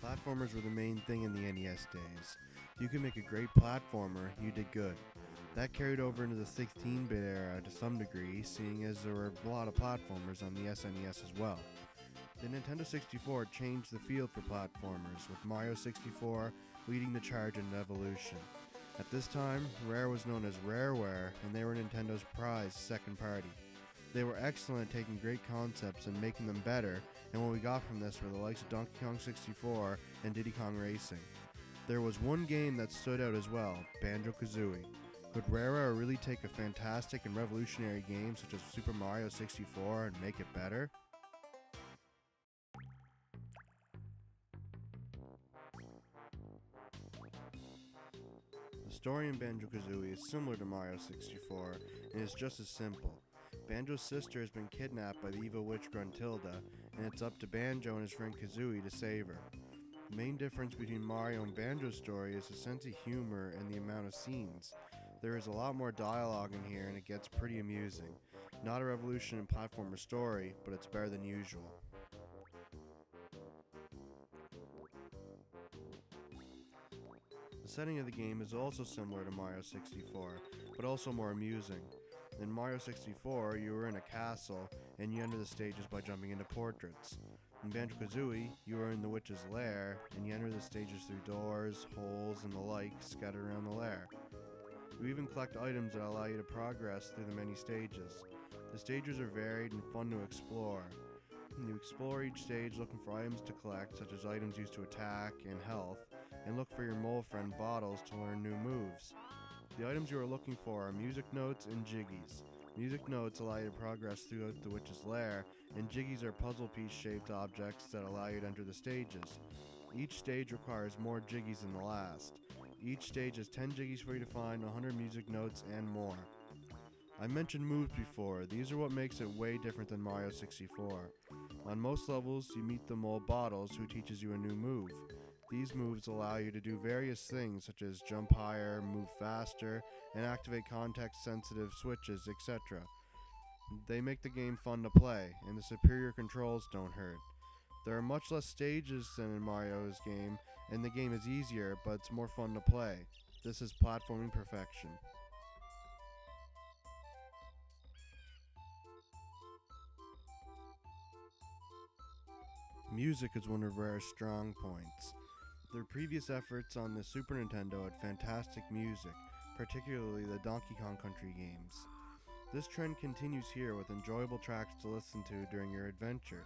Platformers were the main thing in the NES days. If you could make a great platformer, you did good. That carried over into the 16-bit era to some degree, seeing as there were a lot of platformers on the SNES as well. The Nintendo 64 changed the field for platformers, with Mario 64 leading the charge in evolution. At this time, Rare was known as Rareware, and they were Nintendo's prized second party. They were excellent at taking great concepts and making them better, and what we got from this were the likes of Donkey Kong 64 and Diddy Kong Racing. There was one game that stood out as well, Banjo-Kazooie. Could Rareware really take a fantastic and revolutionary game such as Super Mario 64 and make it better? The story in Banjo-Kazooie is similar to Mario 64 and is just as simple. Banjo's sister has been kidnapped by the evil witch Gruntilda, and it's up to Banjo and his friend Kazooie to save her. The main difference between Mario and Banjo's story is the sense of humor and the amount of scenes. There is a lot more dialogue in here and it gets pretty amusing. Not a revolution in platformer story, but it's better than usual. The setting of the game is also similar to Mario 64, but also more amusing. In Mario 64, you were in a castle, and you enter the stages by jumping into portraits. In Banjo-Kazooie, you are in the witch's lair, and you enter the stages through doors, holes, and the like scattered around the lair. You even collect items that allow you to progress through the many stages. The stages are varied and fun to explore. You explore each stage looking for items to collect, such as items used to attack and health, and look for your mole friend Bottles to learn new moves. The items you are looking for are music notes and jiggies. Music notes allow you to progress throughout the witch's lair, and jiggies are puzzle piece shaped objects that allow you to enter the stages. Each stage requires more jiggies than the last. Each stage has 10 jiggies for you to find, 100 music notes, and more. I mentioned moves before. These are what makes it way different than Mario 64. On most levels, you meet the mole Bottles, who teaches you a new move. These moves allow you to do various things such as jump higher, move faster, and activate context-sensitive switches, etc. They make the game fun to play, and the superior controls don't hurt. There are much less stages than in Mario's game, and the game is easier, but it's more fun to play. This is platforming perfection. Music is one of Rare's strong points. Their previous efforts on the Super Nintendo had fantastic music, particularly the Donkey Kong Country games. This trend continues here with enjoyable tracks to listen to during your adventure.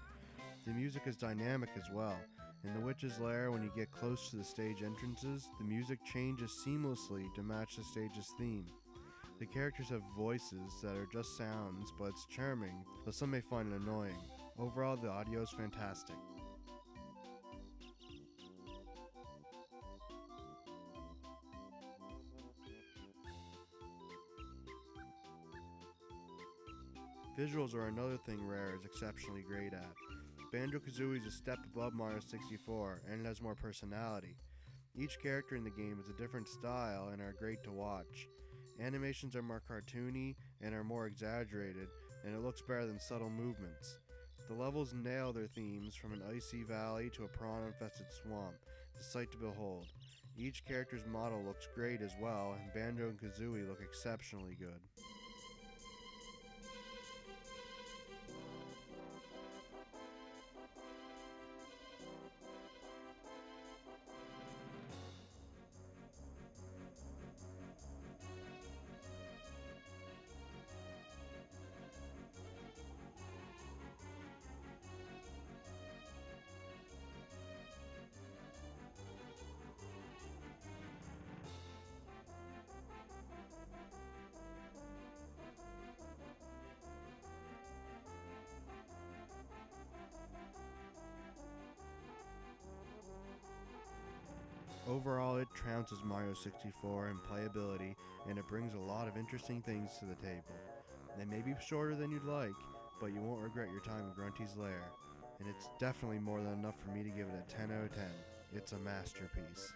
The music is dynamic as well. In the Witch's Lair, when you get close to the stage entrances, the music changes seamlessly to match the stage's theme. The characters have voices that are just sounds, but it's charming, though some may find it annoying. Overall, the audio is fantastic. Visuals are another thing Rare is exceptionally great at. Banjo-Kazooie is a step above Mario 64, and it has more personality. Each character in the game is a different style and are great to watch. Animations are more cartoony and are more exaggerated, and it looks better than subtle movements. The levels nail their themes, from an icy valley to a prawn-infested swamp. It's a sight to behold. Each character's model looks great as well, and Banjo and Kazooie look exceptionally good. Overall, it trounces Mario 64 in playability, and it brings a lot of interesting things to the table. They may be shorter than you'd like, but you won't regret your time in Grunty's Lair. and it's definitely more than enough for me to give it a 10 out of 10. It's a masterpiece.